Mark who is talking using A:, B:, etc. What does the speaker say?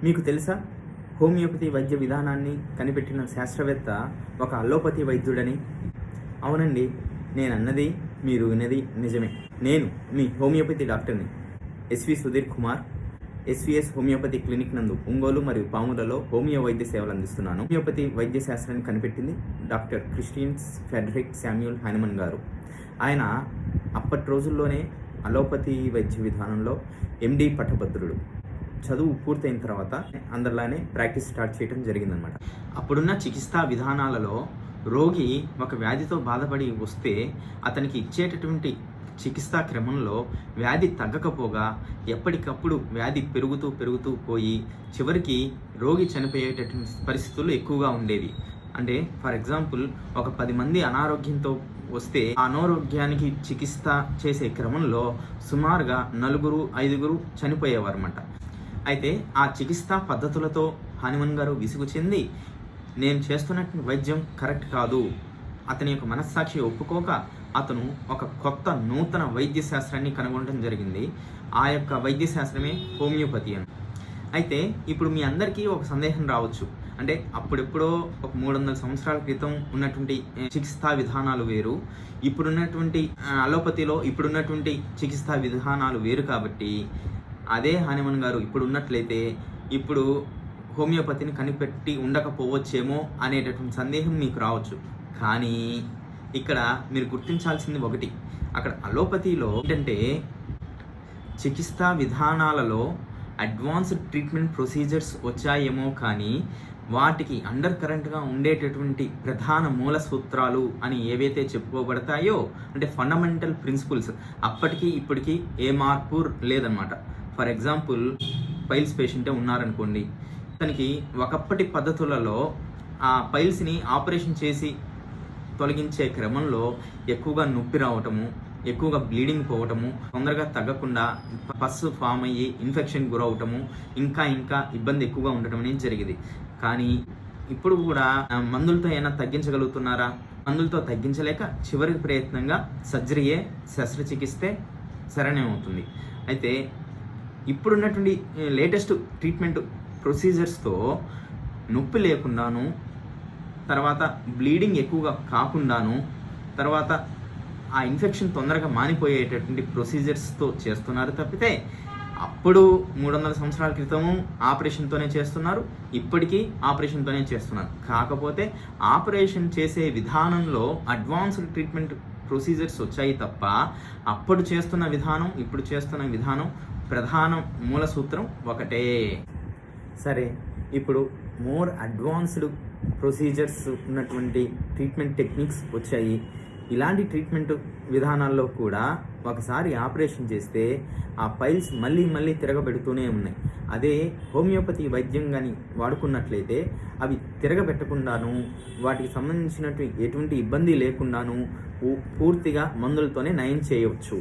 A: మీకు తెలుసా, హోమియోపతి వైద్య విధానాన్ని కనిపెట్టిన శాస్త్రవేత్త ఒక అల్లోపతి వైద్యుడని? అవునండి, నేను అన్నది మీరు విన్నది నిజమే. నేను మీ హోమియోపతి డాక్టర్ని SV Sudheer Kumar, SVS homeopathy clinic నందు ఒంగోలు మరియు పాములలో హోమియో వైద్య సేవలు అందిస్తున్నాను. హోమియోపతి వైద్య శాస్త్రాన్ని కనిపెట్టింది డాక్టర్ క్రిస్టియన్ ఫెడరిక్ శామ్యూల్ హైనమన్ గారు. ఆయన అప్పటి రోజుల్లోనే అలోపతి వైద్య విధానంలో ఎండి పట్టభద్రుడు. చదువు పూర్తయిన తర్వాత అందరిలానే ప్రాక్టీస్ స్టార్ట్ చేయడం జరిగిందనమాట. అప్పుడున్న చికిత్సా విధానాలలో రోగి ఒక వ్యాధితో బాధపడి వస్తే అతనికి ఇచ్చేటటువంటి చికిత్సా క్రమంలో వ్యాధి తగ్గకపోగా ఎప్పటికప్పుడు వ్యాధి పెరుగుతూ పోయి చివరికి రోగి చనిపోయేటటువంటి పరిస్థితులు ఎక్కువగా ఉండేవి. అంటే ఫర్ ఎగ్జాంపుల్, ఒక 10 మంది అనారోగ్యంతో వస్తే ఆ అనారోగ్యానికి చికిత్స చేసే క్రమంలో సుమారుగా 4-5 చనిపోయేవారు అన్నమాట. అయితే ఆ చికిత్సా పద్ధతులతో హనుమన్ గారు విసుగు చెంది, నేను చేస్తున్నటువంటి వైద్యం కరెక్ట్ కాదు, అతని యొక్క మనస్సాక్షి ఒప్పుకోక అతను ఒక కొత్త నూతన వైద్య శాస్త్రాన్ని కనుగొనడం జరిగింది. ఆ యొక్క వైద్య శాస్త్రమే హోమియోపతి అని. అయితే ఇప్పుడు మీ అందరికీ ఒక సందేహం రావచ్చు, అంటే అప్పుడెప్పుడో ఒక 300 సంవత్సరాల క్రితం ఉన్నటువంటి చికిత్సా విధానాలు వేరు, ఇప్పుడున్నటువంటి అలోపతిలో ఇప్పుడున్నటువంటి చికిత్సా విధానాలు వేరు, కాబట్టి అదే హనుమన్ గారు ఇప్పుడు ఉన్నట్లయితే ఇప్పుడు హోమియోపతిని కనిపెట్టి ఉండకపోవచ్చేమో అనేటటువంటి సందేహం మీకు రావచ్చు. కానీ ఇక్కడ మీరు గుర్తించాల్సింది ఒకటి, అక్కడ అలోపతిలో ఏంటంటే చికిత్సా విధానాలలో అడ్వాన్స్డ్ ట్రీట్మెంట్ ప్రొసీజర్స్ వచ్చాయేమో, కానీ వాటికి అండర్ కరెంట్గా ఉండేటటువంటి ప్రధాన మూల సూత్రాలు అని ఏవైతే చెప్పుకోబడతాయో, అంటే ఫండమెంటల్ ప్రిన్సిపల్స్, అప్పటికి ఇప్పటికీ ఏ మార్పు లేదనమాట. ఫర్ ఎగ్జాంపుల్, పైల్స్ పేషెంటే ఉన్నారనుకోండి, అతనికి ఒకప్పటి పద్ధతులలో ఆ పైల్స్ని ఆపరేషన్ చేసి తొలగించే క్రమంలో ఎక్కువగా నొప్పి రావటము, ఎక్కువగా బ్లీడింగ్ పోవటము, తొందరగా తగ్గకుండా పస్ ఫామ్ అయ్యి ఇన్ఫెక్షన్ గురవటము, ఇంకా ఇబ్బంది ఎక్కువగా ఉండటం అనేది జరిగింది. కానీ ఇప్పుడు కూడా మందులతో ఏమైనా తగ్గించగలుగుతున్నారా? మందులతో తగ్గించలేక చివరి ప్రయత్నంగా సర్జరీయే, శస్త్రచికిత్సే సరైనమవుతుంది. అయితే ఇప్పుడున్నటువంటి లేటెస్ట్ ట్రీట్మెంట్ ప్రొసీజర్స్తో నొప్పి లేకుండాను, తర్వాత బ్లీడింగ్ ఎక్కువగా కాకుండాను, తర్వాత ఆ ఇన్ఫెక్షన్ తొందరగా మానిపోయేటటువంటి ప్రొసీజర్స్తో చేస్తున్నారు తప్పితే, అప్పుడు 300 సంవత్సరాల క్రితము ఆపరేషన్తోనే చేస్తున్నారు, ఇప్పటికీ ఆపరేషన్తోనే చేస్తున్నారు. కాకపోతే ఆపరేషన్ చేసే విధానంలో అడ్వాన్స్డ్ ట్రీట్మెంట్ ప్రొసీజర్స్ వచ్చాయి తప్ప, అప్పుడు చేస్తున్న విధానం ఇప్పుడు చేస్తున్న విధానం ప్రధాన మూల సూత్రం ఒకటే. సరే, ఇప్పుడు మోర్ అడ్వాన్స్డ్ ప్రొసీజర్స్ ఉన్నటువంటి ట్రీట్మెంట్ టెక్నిక్స్ వచ్చాయి. ఇలాంటి ట్రీట్మెంట్ విధానాల్లో కూడా ఒకసారి ఆపరేషన్ చేస్తే ఆ పైల్స్ మళ్ళీ తిరగబెడుతూనే ఉన్నాయి. అదే హోమియోపతి వైద్యం కానీ వాడుకున్నట్లయితే అవి తిరగబెట్టకుండాను, వాటికి సంబంధించినటువంటి ఎటువంటి ఇబ్బంది లేకుండాను పూర్తిగా మందులతోనే నయం చేయవచ్చు.